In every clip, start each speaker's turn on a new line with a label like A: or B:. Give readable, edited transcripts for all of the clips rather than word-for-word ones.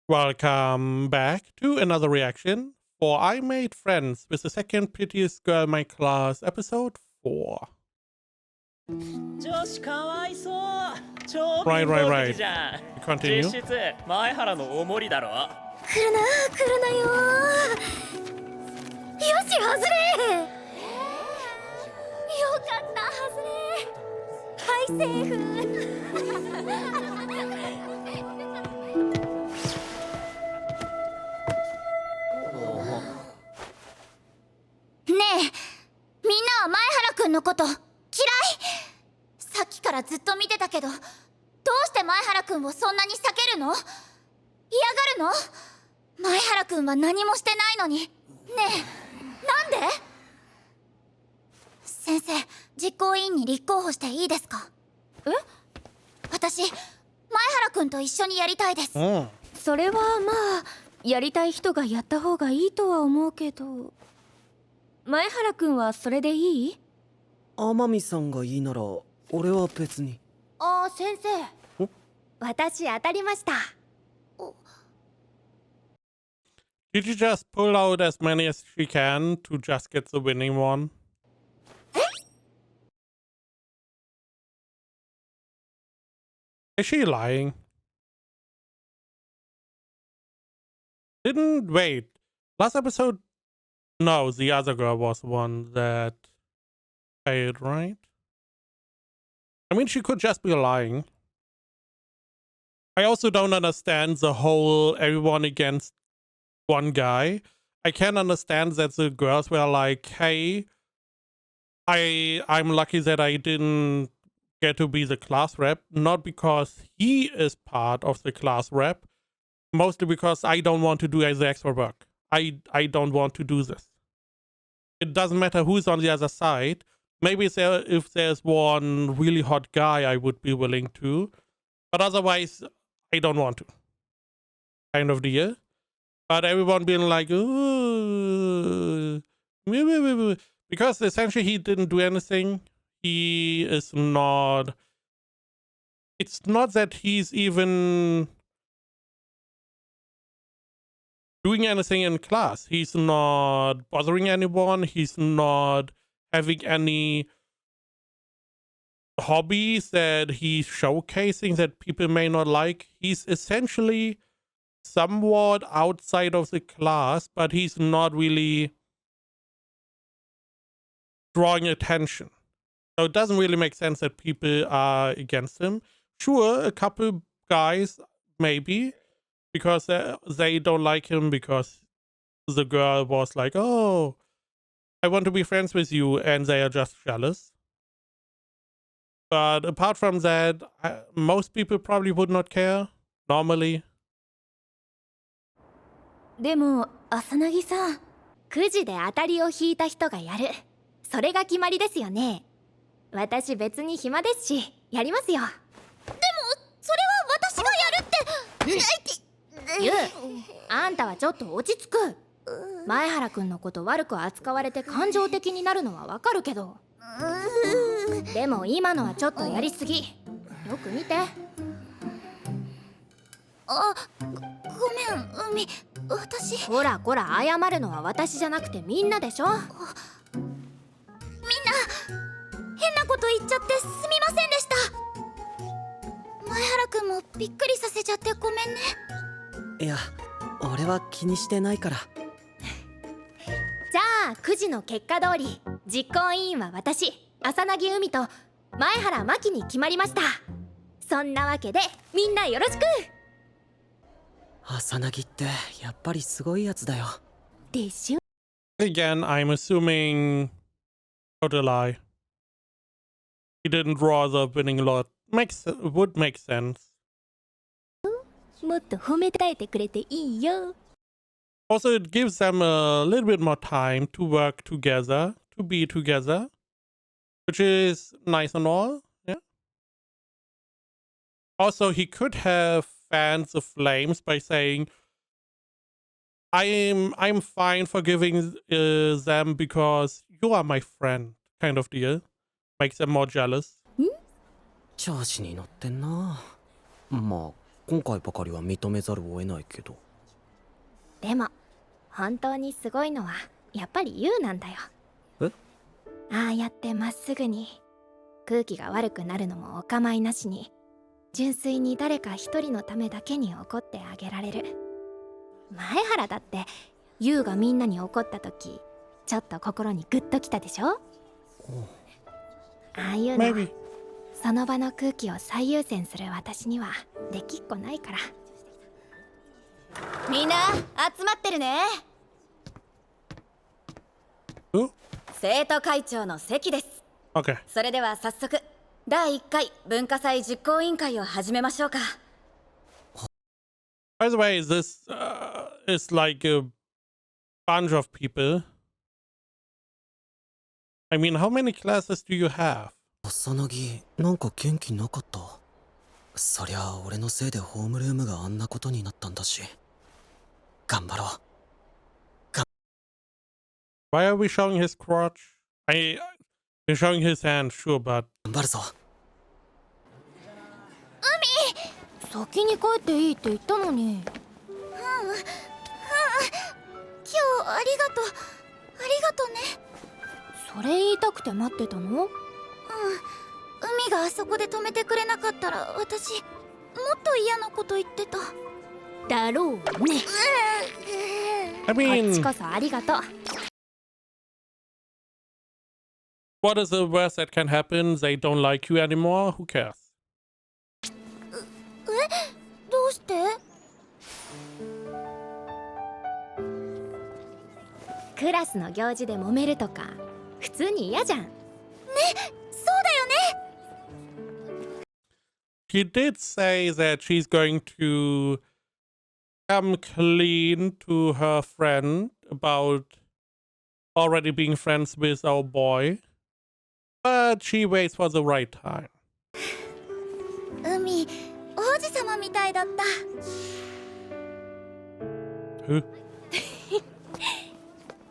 A: Welcome back to another reaction for I Made Friends with the second prettiest girl in my class, episode 4. Right. Continue.
B: 来るなよよし外れよかった外れはいセーフねえみんなは前原くんのこと嫌いさっきからずっと見てたけどどうして前原くんをそんなに避けるの嫌がるの前原くんは何もしてないのにねえなんで先生実行委員に立候補していいですかえ私前原くんと一緒にやりたいです
C: それはまあやりたい人がやった方がいいとは思うけど前原くんはそれでいい？
D: 天海さんがいいなら俺は別に。
C: ああ先生私当たりました。
A: Did you just pull out as many as she can to just get the winning one? Is she lying? Didn't wait. Last episode? No, the other girl was the one that failed, right? I mean, she could just be lying. I also don't understand the whole everyone against one guy. I can understand that the girls were like, hey, I'm lucky that I didn't get to be the class rep, not because he is part of the class rep, mostly because I don't want to do the extra work. I don't want to do this. It doesn't matter who's on the other side. Maybe if there's one really hot guy, I would be willing to, but otherwise, I don't want to. Kind of deal. But everyone being like, ooh, because essentially he didn't do anything. He is not. It's not that he's even doing anything in class. He's not bothering anyone. He's not having any hobbies that he's showcasing that people may not like. He's essentially somewhat outside of the class, but he's not really drawing attention. So it doesn't really make sense that people are against him. Sure, a couple guys, maybe, because they don't like him because the girl was like, oh, I want to be friends with you, and they are just jealous. But apart from that, most people probably would not care, normally.
C: でも浅凪さんくじで当たりを引いた人がやるそれが決まりですよね。私別に暇ですしやりますよ。でも
B: それは私がやるって
C: ゆうあんたはちょっと落ち着く。前原くんのこと悪く扱われて感情的になるのはわかるけどでも今のはちょっとやりすぎ。よく見て。
B: ごめん海私
C: こらこら謝るのは私じゃなくてみんなでしょ。みんな
B: 変なこと言っちゃってすみませんでした。前原くんもびっくりさせちゃってごめんね。
D: いや俺は気にしてないから。
C: じゃあくじの結果通り実行委員は私浅凪海と前原真希に決まりました。そんなわけでみんなよろしく。
D: 浅凪ってやっぱりすごいやつだよ。
C: でしょ。
A: Again, I'm assuming total lie. He didn't draw the winning lot. Would make sense.
C: もっと褒めたえてくれていいよ。
A: Also, it gives them a little bit more time to work together, to be together, which is nice and all. Yeah. Also, he could have fanned the flames by saying, I'm fine forgiving them because you are my friend, kind of deal. Makes them more jealous.
D: 調子に乗ってんな。まあ今回ばかりは認めざるを得ないけど。
C: でも本当にすごいのはやっぱりユウなんだよ。
D: え？
C: ああやってまっすぐに空気が悪くなるのもお構いなしに純粋に誰か一人のためだけに怒ってあげられる。前原だってユウがみんなに怒った時ちょっと心にグッときたでしょ。ああいうの
A: Maybe.
C: その場の空気を最優先する私にはできっこないから。
E: みんな集まってるね。
A: Who?
E: 生徒会長の席です。
A: Okay.
E: それでは早速第1回文化祭実行委員会を始めましょうか。
A: By the way, this is like a bunch of people. I mean, how many classes do you have?
D: 朝凪なんか元気なかった。そりゃあ俺のせいでホームルームがあんなことになったんだし、頑張ろう。
A: Why are we showing his crotch? We're showing his hand, sure, but
D: 頑張るぞ。
C: 先に帰っていいって言ったのに。
B: 今日ありがとう。ありがとね。
C: それ言いたくて待ってたの？
B: 海があそこで止めてくれなかったら私もっと嫌なこと言ってた。
C: だろうね。
A: I
C: こっち
A: mean,
C: こそありがとう。
A: what is the worst that can happen? They don't like you anymore? Who cares?
B: どうして？
C: クラスの行事で揉めるとか普通に嫌じゃん。
B: そうだよね。
A: She did say that she's going to come clean to her friend about already being friends with our boy. But she waits for the right time.
B: 海、王子様みたいだった。
A: Who?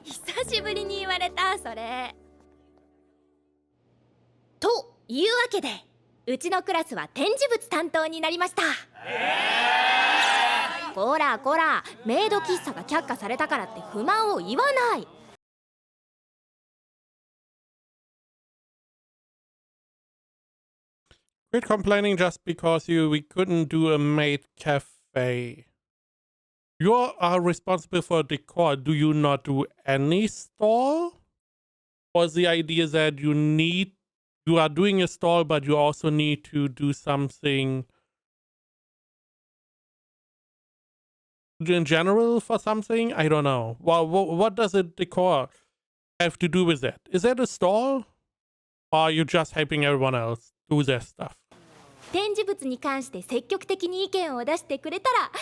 C: 久しぶりに言われたそれ。というわけでうちのクラスは展示物担当になりました。こらこら、メイド喫茶が却下されたからって不満を言わない。
A: Quit complaining just because we couldn't do a maid cafe. You are responsible for decor. Do you not do any stall? Or is the idea that you are doing a stall, but you also need to do something in general for something? I don't know. Well, what does a decor have to do with that? Is that a stall? Or are you just helping everyone else do their stuff?
C: 展示物に関して積極的に意見を出してくれたら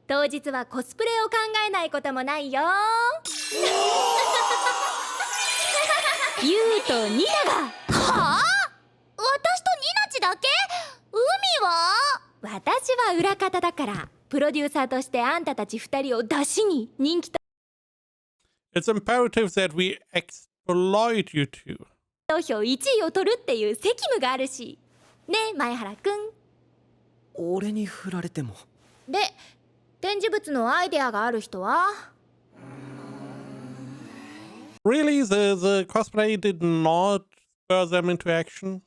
C: 当日はコスプレを考えないこともないよ。ユウとニナが。
B: はあ？私とニナチだけ？海は？
C: 私は裏方だからプロデューサーとしてあんたたち2人を出しに人気
A: It's imperative that we exploit you two.
C: 投票1位を取るっていう責務があるしねえ前原くん。
D: 俺に振られても。
C: で展示物のアイデアがある人は？
A: Really, the cosplay did not spur them into action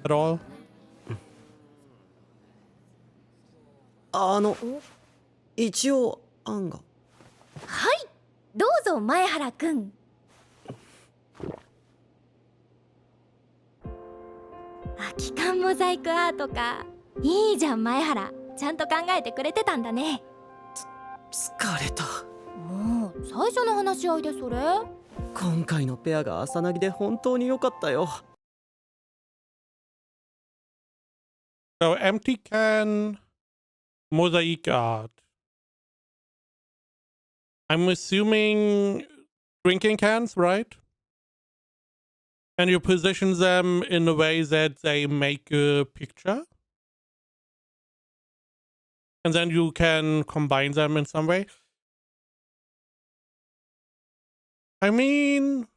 A: at all.
D: 一応案が。
C: はいどうぞ前原くん。空き缶モザイクアートか。いいじゃん前原、ちゃんと考えてくれてたんだね。
D: 疲れた。
C: もう最初の話し合いでそれ？
D: 今回のペアが朝凪で本当に良かったよ。
A: So empty can mosaic art. I'm assuming drinking cans, right? And you position them in a way that they make a picture. And then you can combine them in some way. I mean,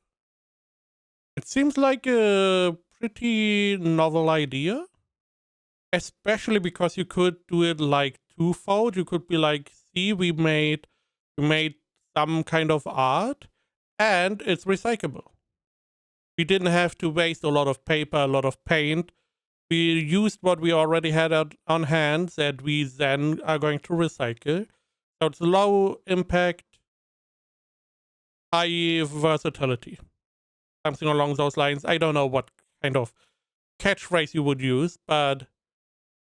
A: it seems like a pretty novel idea. especially because you could do it like twofold. You could be like, see, we made some kind of art and it's recyclable. We didn't have to waste a lot of paper, a lot of paint. We used what we already had on hand that we then are going to recycle. So it's low impact, high versatility. Something along those lines. I don't know what kind of catchphrase you would use, but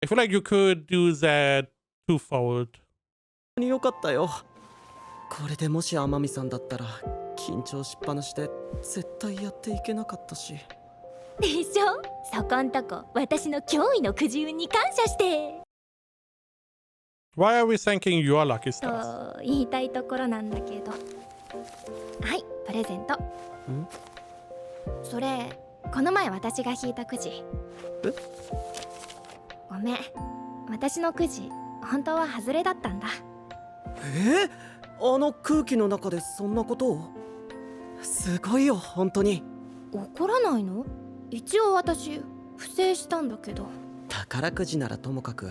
A: I feel like you could do that twofold.
D: よかったよ。これでもし天海さんだったら緊張しっぱなしで絶対やっていけなかったし。
C: でしょ。そこんとこ私の驚異のくじ運に感謝して。
A: Why are we thanking your lucky
C: と
A: stars?
C: 言いたいところなんだけど。はい、プレゼント。それこの前私が引いたくじ。
D: え？
C: ごめん、私のくじ本当は外れだったんだ。
D: あの空気の中でそんなことを？すごいよ本当に。
C: 怒らないの？一応私不正したんだけど。
D: 宝くじならともかく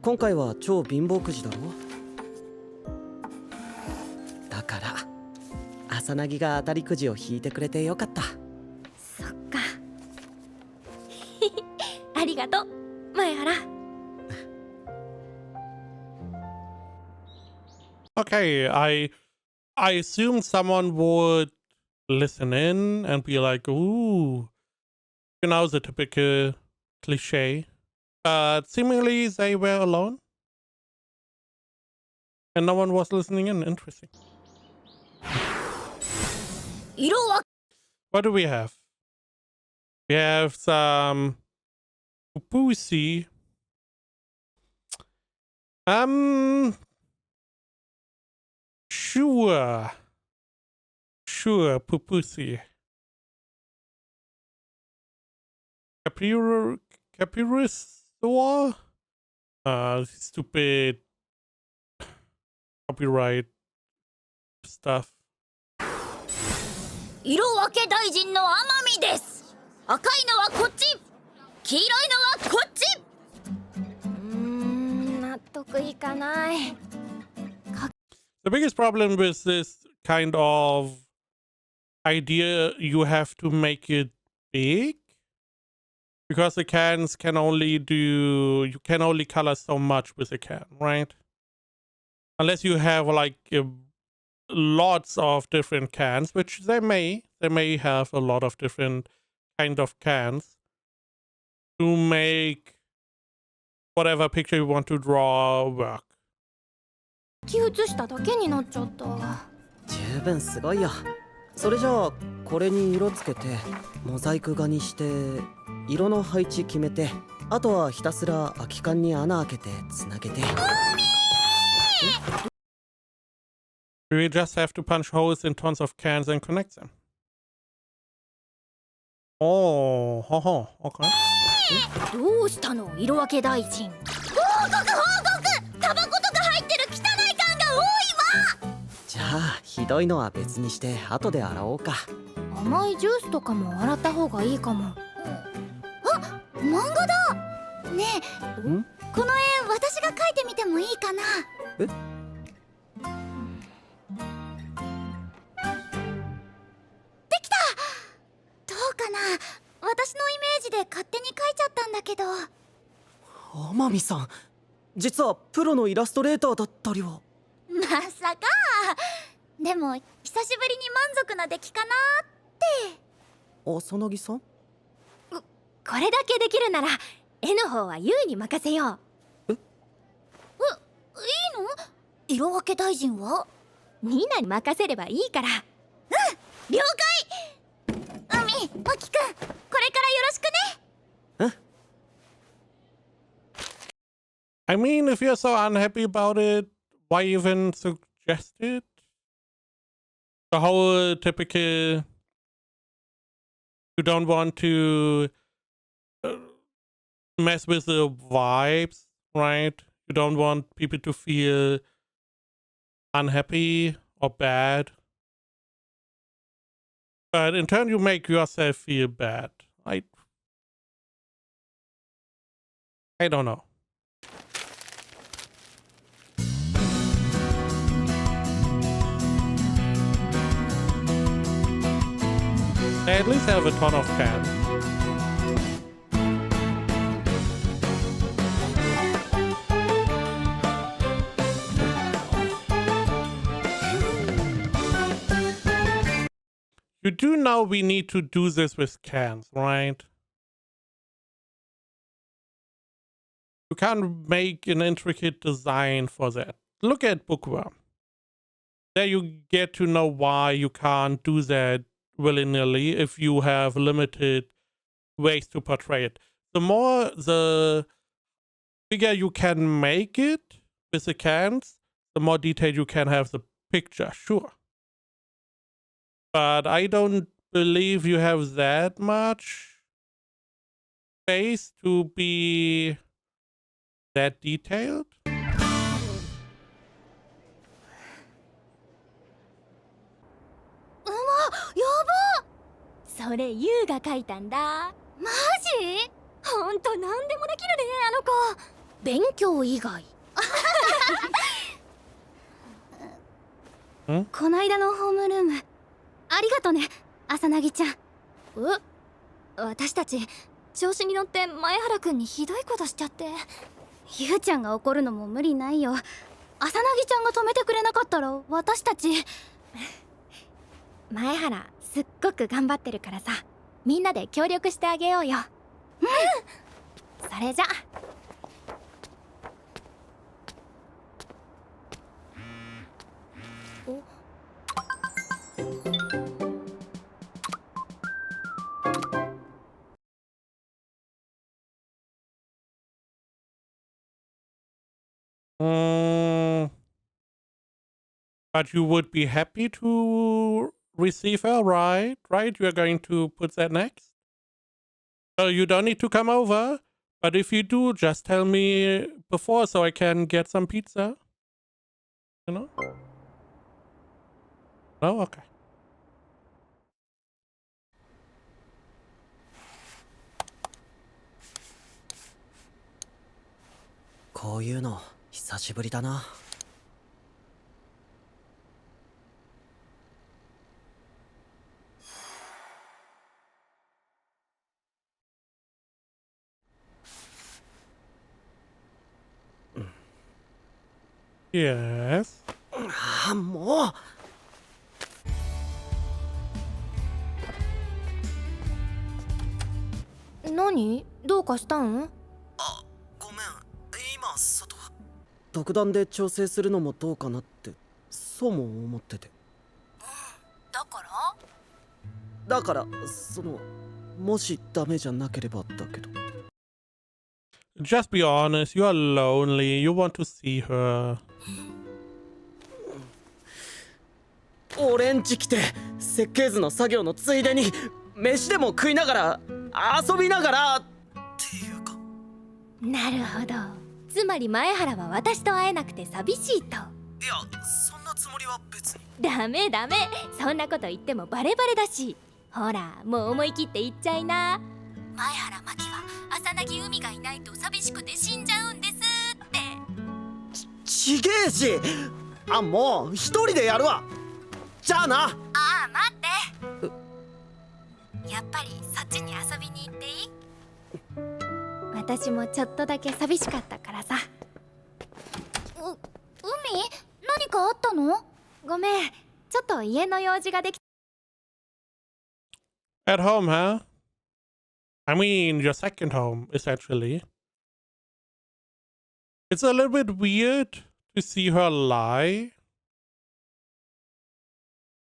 D: 今回は超貧乏くじだろ。だから朝凪が当たりくじを引いてくれてよかった。
C: そっかありがとう前原。
A: Okay, I assume someone would listen in and be like, ooh, you know, the typical cliche. But seemingly they were alone. And no one was listening in. Interesting.
B: 色は
A: What do we have? We have some pussy. Sure, pupusi. Capirusaur? Stupid copyright stuff.
B: 色分け大臣の天海です。赤いのはこっち、黄色いのはこっち。
C: 納得いかない。
A: The biggest problem with this kind of idea, you have to make it big. Because the cans can only you can only color so much with a can, right? Unless you have like lots of different cans, which they may have a lot of different kind of cans to make whatever picture you want to draw work.
C: 書き写しただけになっちゃった。
D: 十分すごいよ。それじゃあこれに色つけてモザイク画にして色の配置決めて、あとはひたすら空き缶に穴開けてつなげて。
A: You just have to punch holes in tons of cans and connect them. Oh, okay.
C: どうしたの色分け大臣。
B: 報告タバコとか入ってる汚い缶が多いわ。
D: じゃあひどいのは別にして後で洗おうか。
C: 甘いジュースとかも洗った方がいいかも。
B: あ、漫画だ。ねえ、この絵私が描いてみてもいいかな。
D: え？
B: どうかな。私のイメージで勝手に描いちゃったんだけど。
D: 天海さん、実はプロのイラストレーターだったりは。
B: まさか。でも久しぶりに満足な出来かなって。
D: 朝凪さん？
C: これだけできるなら絵の方は優に任せよう。
B: いいの？色分け大臣は
C: ニーナに任せればいいから。
B: 了解。海、沖くん、これからよろしくね。
A: I mean, if you're so unhappy about it, why even suggest it? The whole typical, you don't want to mess with the vibes, right? You don't want people to feel unhappy or bad. But in turn, you make yourself feel bad. I I don't know. They at least have a ton of cans. You do know we need to do this with cans, right? You can't make an intricate design for that. Look at Bookworm. There you get to know why you can't do that willy-nilly if you have limited ways to portray it. The bigger you can make it with the cans, the more detail you can have the picture, sure. But I don't believe you have that much space to be that detailed.
C: それユウが書いたんだ。
B: マジ？
C: ほんと何でもできるね、あの子。勉強以外。
B: こないだのホームルームありがとね、朝凪ちゃん。私たち調子に乗って前原くんにひどいことしちゃって。ゆうちゃんが怒るのも無理ないよ。朝凪ちゃんが止めてくれなかったら私たち。
C: 前原すっごく頑張ってるからさ、みんなで協力してあげようよ。それじゃ。
A: But you would be happy to receive her, right? Right? You are going to put that next? So you don't need to come over. But if you do, just tell me before so I can get some pizza. You know? No? Okay.
D: こういうの久しぶりだな。
A: Yes.
D: あ、もう。
C: 何？どうかしたん？
D: あ、ごめん。今外。特段で調整するのもどうかなってそうも思ってて。だからもしダメじゃなければだけど。
A: Just be honest, you are lonely, you want to see her.
D: 俺んち来て設計図の作業のついでに飯でも食いながら遊びながらっていうか。
C: なるほど。つまり前原は私と会えなくて寂しいと。
D: いや、そんなつもりは別に。
C: ダメダメ、そんなこと言ってもバレバレだし。ほら、もう思い切って言っちゃいな。前原真希は朝凪海がいないと寂しくて死んじゃうんですって。
D: ちげえし。あ、もう一人でやるわ。じゃあな。
C: ああ、待って。やっぱりそっちに遊びに行っていい？私もちょっとだけ寂しかったからさ。
B: 海？何かあったの？
C: ごめん、ちょっと家の用事ができ。
A: At home, huh? I mean, your second home, essentially. It's a little bit weird to see her lie.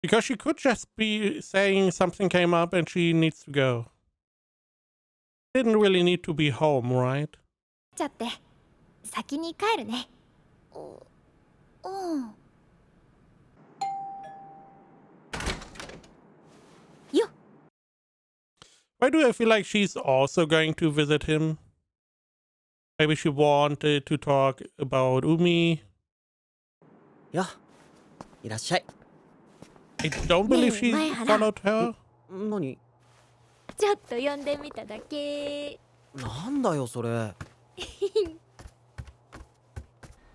A: Because she could just be saying something came up and she needs to go. Didn't really need to be home, right?
C: ちゃって先に帰るね。よっ。
A: Why do I feel like she's also going to visit him? Maybe she wanted to talk about Umi.
D: や、いらっしゃい。
A: I don't believe she followed her.
D: 何？
C: ちょっと呼んでみただけ。
D: なんだよそれ。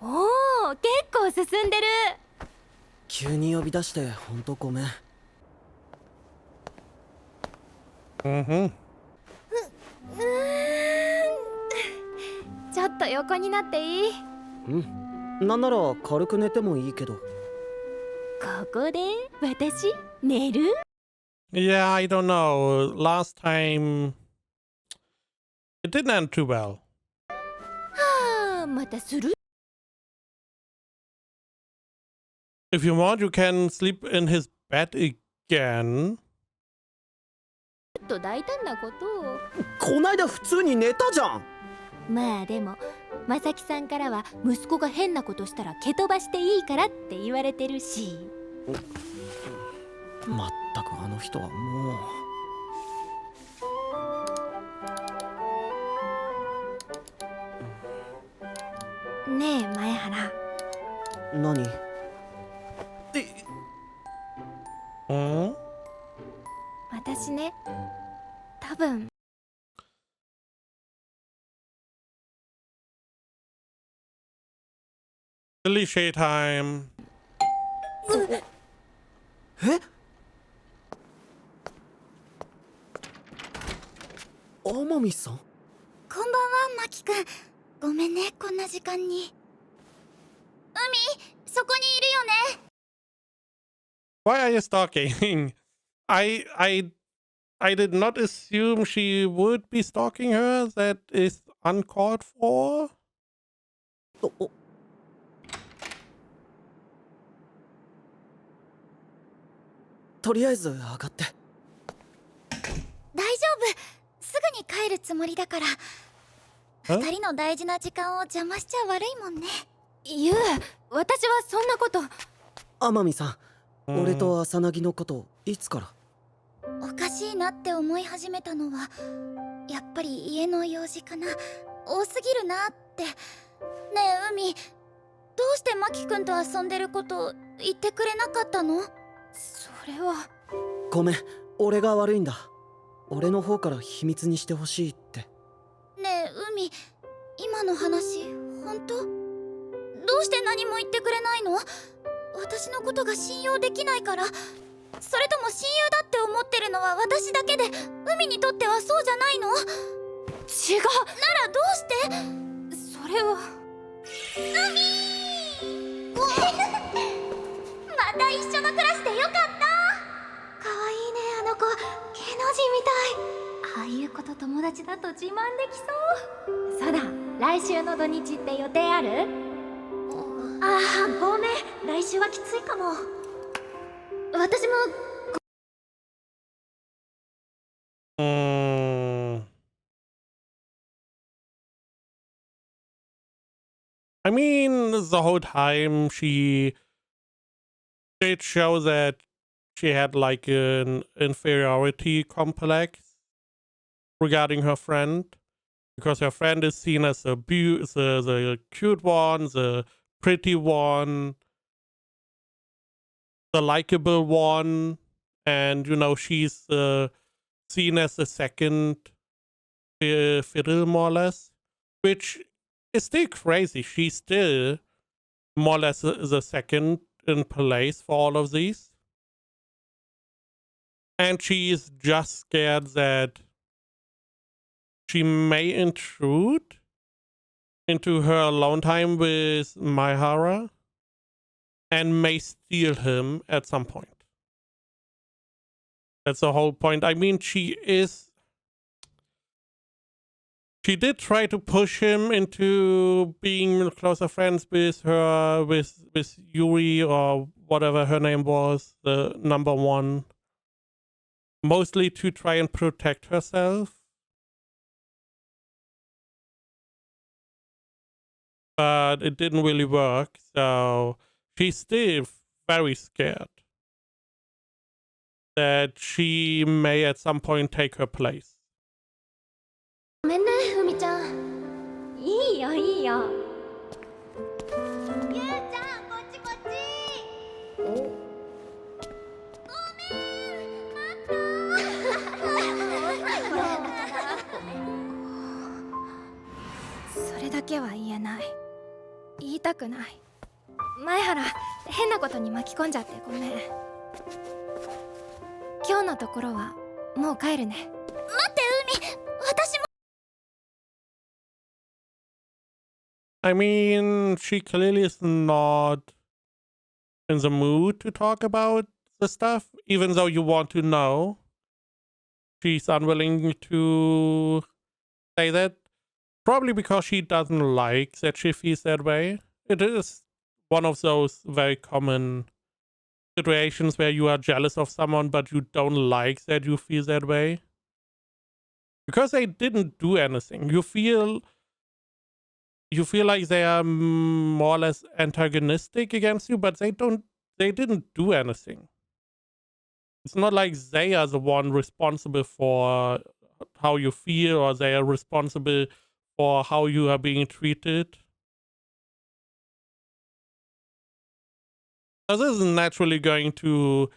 C: おお、結構進んでる。
D: 急に呼び出してほんとごめん。
A: Mm-hmm.
C: ちょっと横になっていい？
D: うん。なんなら軽く寝てもいいけど。
C: ここで私寝る？
A: Yeah, I don't know. Last time it didn't end too well.
C: はあ、またする？
A: If you want, you can sleep in his bed again.
C: ちょっと大胆なことを。
D: こないだ普通に寝たじゃん。
C: まあでも、まさきさんからは息子が変なことしたら蹴飛ばしていいからって言われてるし。
D: まったくあの人はも
C: う。ねえ前原。
D: 何？Hmm?
C: 私ね、多分。
A: Silly shade time.
D: え？天海さん？
B: こんばんはマキ君。ごめんね、こんな時間に。海、そこにいるよね。
A: Why are you stalking? I did not assume she would be stalking her. That is uncalled for.
D: とりあえず上がって。
B: 大丈夫、すぐに帰るつもりだから。二人の大事な時間を邪魔しちゃ悪いもんね。
C: ゆう、私はそんなこと。
D: 天海さん、俺と浅葱のこといつから？
B: おかしいなって思い始めたのはやっぱり家の用事かな。多すぎるなって。ねえ海、どうしてマキ君と遊んでること言ってくれなかったの？
C: それは。
D: ごめん、俺が悪いんだ。俺の方から秘密にしてほしいって。
B: ねえ海、今の話本当？どうして何も言ってくれないの？私のことが信用できないから？それとも親友だって思ってるのは私だけで、海にとってはそうじゃないの？
C: 違う。
B: ならどうして？
C: それは。
B: 海また一緒のクラスでよかった。かわいいね、あの子。芸能人みたい。ああいう子と友達だと自慢できそう。
C: そうだ、来週の土日って予定ある？
B: ああ、ごめん、来週はきついかも。私も。
A: I mean, the whole time she did show that she had like an inferiority complex regarding her friend, because her friend is seen as the cute one, the pretty one, the likable one, and you know she's seen as the second fiddle more or less, which is still crazy. She's still more or less the second in place for all of these, and she is just scared that she may intrude into her alone time with Maihara and may steal him at some point. That's the whole point. I mean, she did try to push him into being closer friends with her, with Yuri or whatever her name was, the number one, mostly to try and protect herself. But it didn't really work, so she's still very scared that she may at some point take her place.
C: ごめんね、ふみちゃん。いいよ、いいよ。
B: ゆうちゃん、こっちこっち。ごめん、待った。
C: そくない。前原、変なことに巻き込んじゃってごめん。今日のところはもう帰るね。
B: 待って海、私も。
A: I mean, she clearly is not in the mood to talk about the stuff, even though you want to know. She's unwilling to say that, probably because she doesn't like that she feels that way. It is one of those very common situations where you are jealous of someone, but you don't like that you feel that way. Because they didn't do anything. You feel like they are more or less antagonistic against you, but they didn't do anything. It's not like they are the one responsible for how you feel, or they are responsible for how you are being treated. So this is naturally going to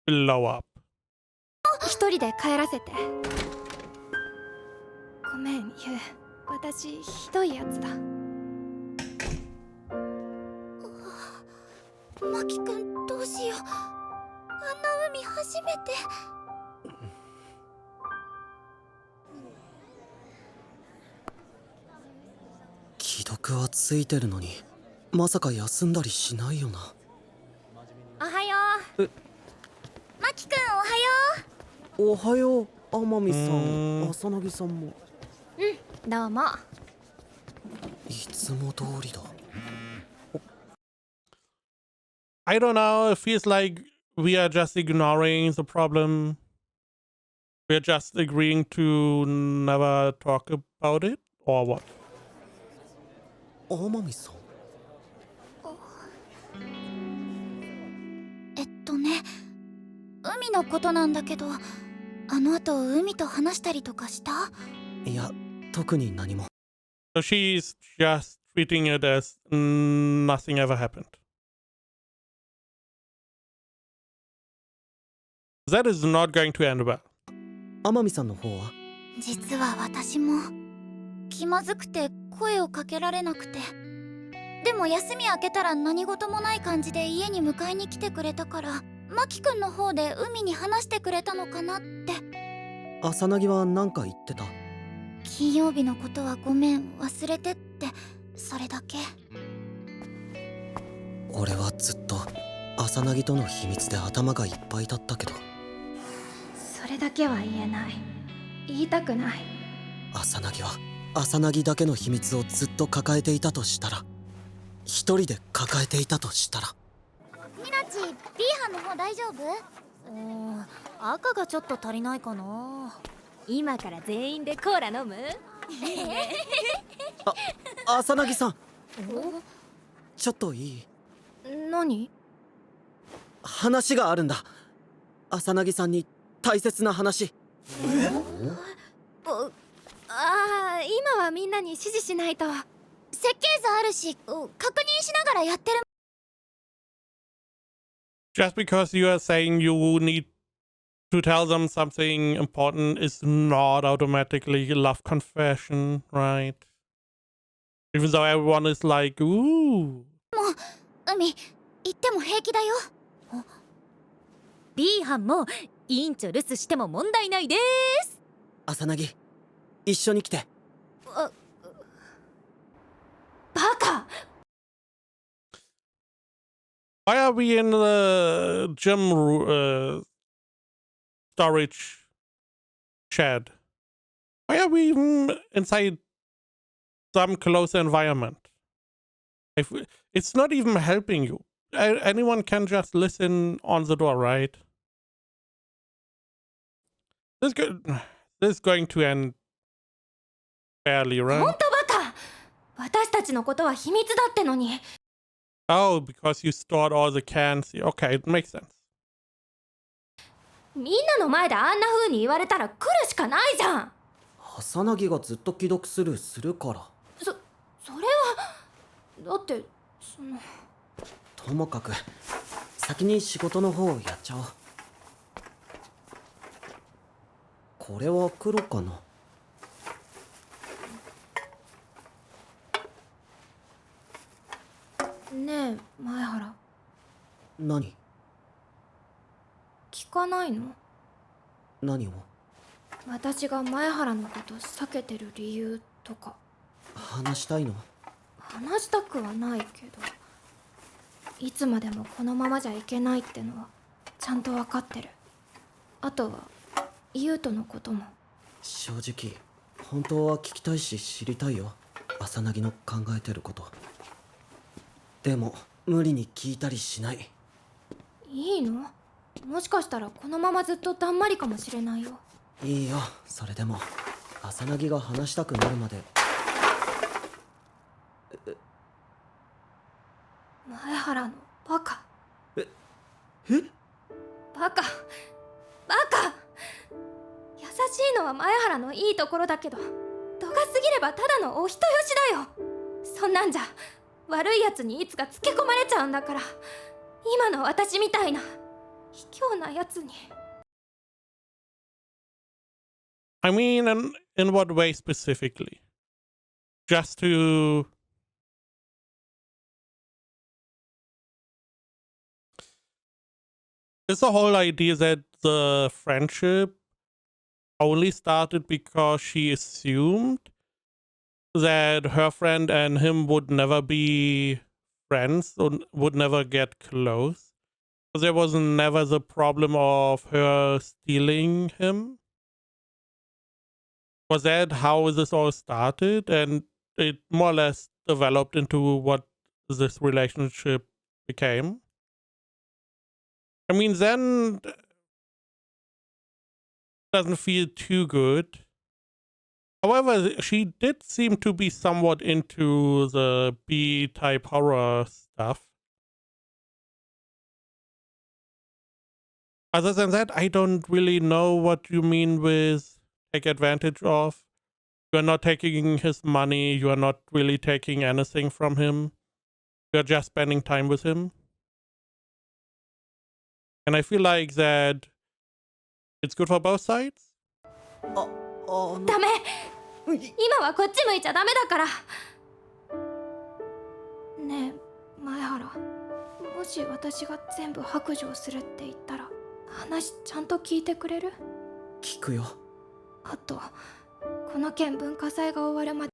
A: blow up.
C: 一人で帰らせて。ごめん、ユウ。私、ひどいやつだ。
B: マキ君どうしよう。あんな海初めて。
D: 既読はついてるのにまさか休んだりしないよな。
C: おはよう。
B: マキ君おはよ
D: おはよう、天海さん、浅凪さんも。
C: どうも。
D: いつも通りだ。
A: I don't know, it feels like we are just ignoring the problem. We're just agreeing to never talk about it, or what?
D: 天海さん。
B: ね、海のことなんだけど、あの後海と話したりとかした？
D: いや、特に何も。
A: So she's just treating it as nothing ever happened. That is not going to end well.
D: 天海さんの方は？
B: 実は私も気まずくて声をかけられなくて、でも休み明けたら何事もない感じで家に迎えに来てくれたから、マキ君の方で海に話してくれたのかなって。
D: 浅凪は何か言ってた？
B: 金曜日のことはごめん忘れてって、それだけ。
D: 俺はずっと浅凪との秘密で頭がいっぱいだったけど。
C: それだけは言えない。言いたくない。
D: 浅凪は浅凪だけの秘密をずっと抱えていたとしたら、一人で抱えていたとしたら。
B: ミナチ、B 班の方大丈夫？赤がちょっと足りないかな。
C: 今から全員でコーラ飲む？
D: 浅凪さん、ちょっといい？
C: 何？
D: 話があるんだ。浅凪さんに大切な話。
C: 今はみんなに指示しないと。
B: 設計図あるし、確認しながらやってる。
A: Just because you are saying you need to tell them something important is not automatically love confession, right? Even though everyone is like, ooh.
B: 海、言っても平気だよ。
E: B 班も委員長留守しても問題ないです。
D: 浅凪、一緒に来て。
C: バカ。
A: Why are we in the gym storage shed? Why are we even inside some closed environment? If it's not even helping you. Anyone can just listen on the door, right? This is going to end badly, right?
C: 本当バカ。私たちのことは秘密だってのに。
A: Oh, because you stored all the cans. Okay, it makes sense.
C: みんなの前であんな風に言われたら来るしかないじゃん。
D: 浅凪がずっと既読スルーするから。
C: それはだってその。
D: ともかく先に仕事の方をやっちゃおう。これは黒かな。何
C: 聞かないの？
D: 何を
C: 私が前原のこと避けてる理由とか。
D: 話したいの？
C: 話したくはないけど、いつまでもこのままじゃいけないってのはちゃんと分かってる。あとは優斗のことも。
D: 正直本当は聞きたいし知りたいよ、朝凪の考えてること。でも無理に聞いたりしない。
C: いいの？もしかしたらこのままずっとだんまりかもしれないよ。
D: いいよ、それでも朝凪が話したくなるまで。
C: 前原のバカ。
D: え
C: バカバカ。優しいのは前原のいいところだけど、度が過ぎればただのお人よしだよ。そんなんじゃ悪いやつにいつかつけ込まれちゃうんだから。今の私みたいな卑怯なやつに。
A: I mean, in what way specifically? Just to... It's the whole idea that the friendship only started because she assumed that her friend and him would never be friends, or would never get close. There was never the problem of her stealing him. Was that how this all started? And it more or less developed into what this relationship became? I mean, then doesn't feel too good. However, she did seem to be somewhat into the B-type horror stuff. Other than that, I don't really know what you mean with take advantage of. You're not taking his money, you are not really taking anything from him. You're just spending time with him. And I feel like that it's good for both sides.
C: ダメ。今はこっち向いちゃダメだから。ねえ前原、もし私が全部白状するって言ったら話ちゃんと聞いてくれる？
D: 聞くよ。
C: あとこの件文化祭が終わるま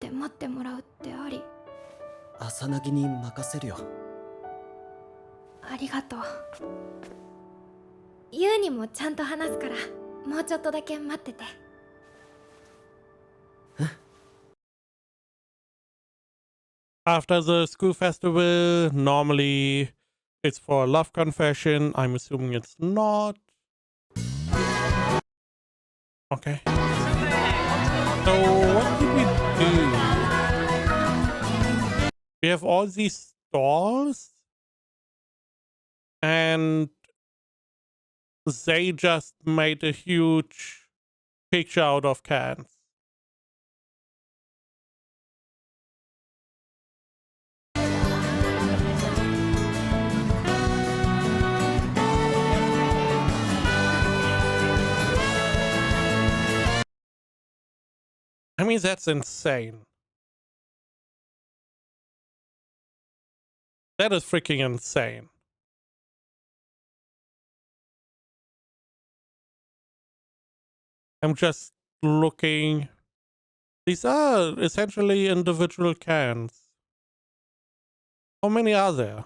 C: で待ってもらうってあり？
D: 朝凪に任せるよ。
C: ありがとう。ユウにもちゃんと話すからもうちょっとだけ待ってて。
A: After the school festival, normally it's for a love confession. I'm assuming it's not. Okay. So what did we do? We have all these stalls and they just made a huge picture out of cans. I mean, that's insane. That is freaking insane. I'm just looking. These are essentially individual cans. How many are there?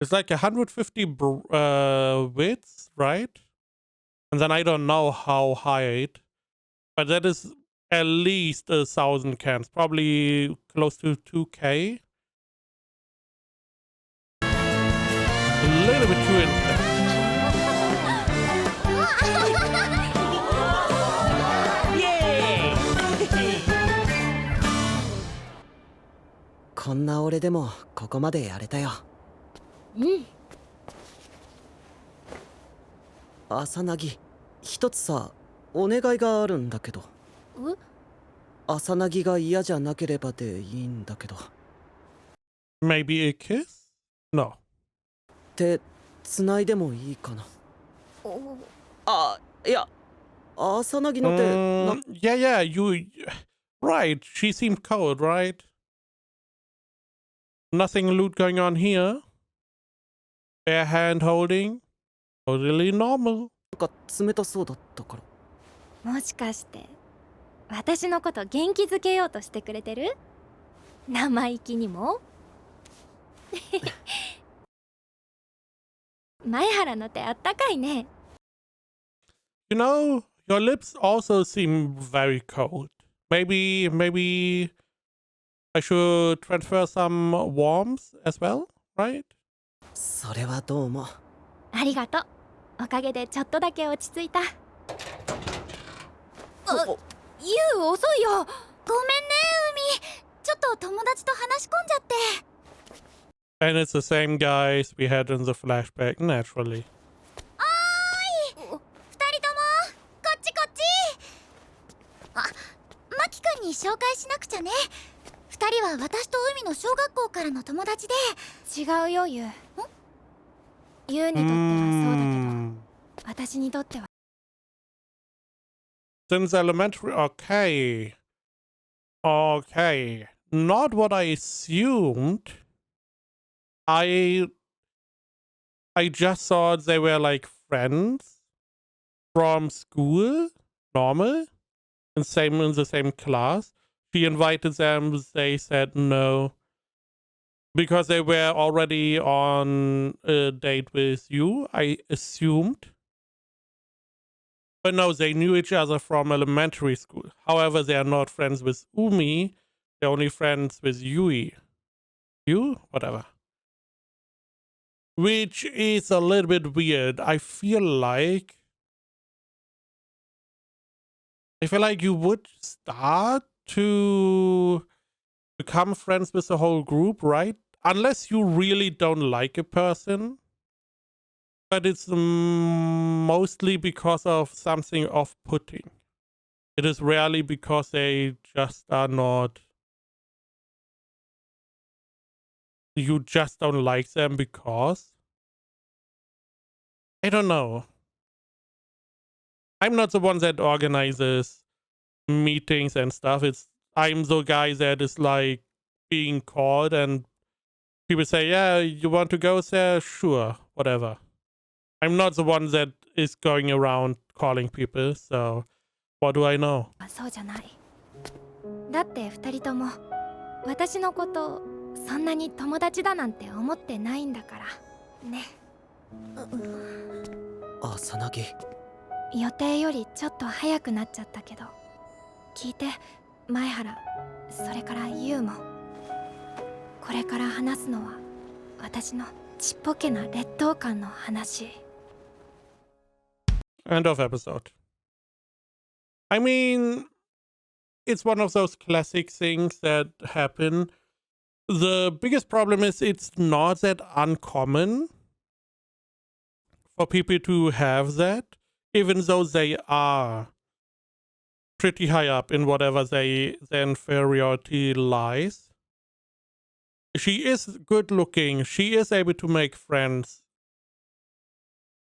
A: It's like 150 widths, right? And then I don't know how height, but that is at least 1,000 cans, probably close to 2K. A little bit too insane.
D: こんな俺でもここまでやれたよ。
C: うん。
D: 朝凪、一つさ、お願いがあるんだけど。朝凪が嫌じゃなければでいいんだけど。
A: Maybe a kiss? No.
D: 手、繋いでもいいかな。あ、いや、朝凪の手、
A: Yeah, right. She seemed cold, right? Nothing lewd going on here. Bare hand holding. Totally normal.
D: なんか冷たそうだったから。
C: もしかして私のこと元気づけようとしてくれてる？生意気にも前原の手あったかいね。
A: You know, your lips also seem very cold. Maybe I should transfer some warmth as well, right?
D: それはどうも。
C: ありがとう。おかげでちょっとだけ落ち着いた。ユウ遅いよ。
B: ごめんね海、ちょっと友達と話し込んじゃって。
A: And it's the same guys we had in the flashback, naturally.
B: 二人ともこっちこっち。あ、マキ君に紹介しなくちゃね。二人は私と海の小学校からの友達で。
C: 違うよユウ。ユウにとってはそうだけど、私にとっては。
A: Since elementary, okay, not what I assumed. I just thought they were like friends from school, normal, and same in the same class. She invited them, they said no. Because they were already on a date with you, I assumed. But no, they knew each other from elementary school. However, they are not friends with Umi. They're only friends with Yui. You? Whatever. Which is a little bit weird. I feel like you would start to become friends with the whole group, right? Unless you really don't like a person. But it's mostly because of something off-putting. It is rarely because they just are not... You just don't like them because... I don't know. I'm not the one that organizes meetings and stuff. I'm the guy that is like being called and people say, yeah, you want to go there? Sure, whatever. I'm not the one that is going around calling people, so what do I know?
C: そうじゃない。だって二人とも私のことそんなに友達だなんて思ってないんだからね。
D: 朝凪。
C: 予定よりちょっと早くなっちゃったけど、聞いて前原、それからユウも。これから話すのは私のちっぽけな劣等感の話。
A: End of episode. I mean, it's one of those classic things that happen. The biggest problem is it's not that uncommon for people to have that, even though they are pretty high up in whatever their inferiority lies. She is good looking. She is able to make friends.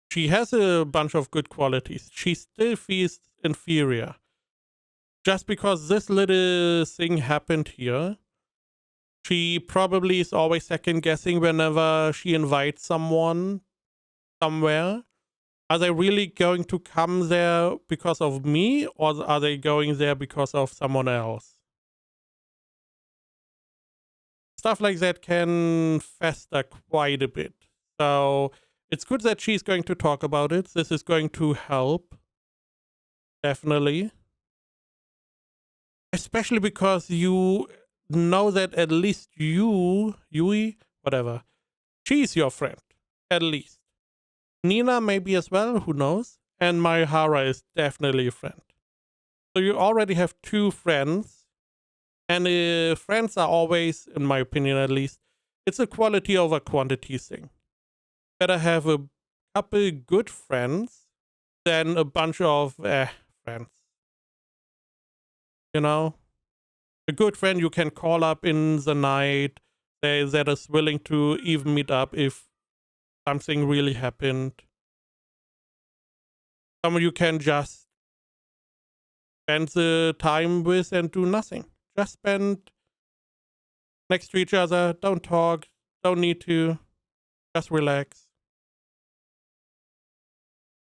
A: She has a bunch of good qualities. She still feels inferior. Just because this little thing happened here, she probably is always second guessing whenever she invites someone somewhere. Are they really going to come there because of me, or are they going there because of someone else? Stuff like that can fester quite a bit. So it's good that she's going to talk about it. This is going to help. Definitely. Especially because you know that at least Yui, whatever, she's your friend. At least. Nina maybe as well, who knows? And Mayhara is definitely a friend. So you already have two friends. And friends are always, in my opinion at least, it's a quality over quantity thing. Better have a couple good friends than a bunch of friends. You know? A good friend you can call up in the night, that is willing to even meet up if something really happened. someone you can just spend the time with and do nothing. Just spend next to each other. Don't talk. Don't need to. Just relax.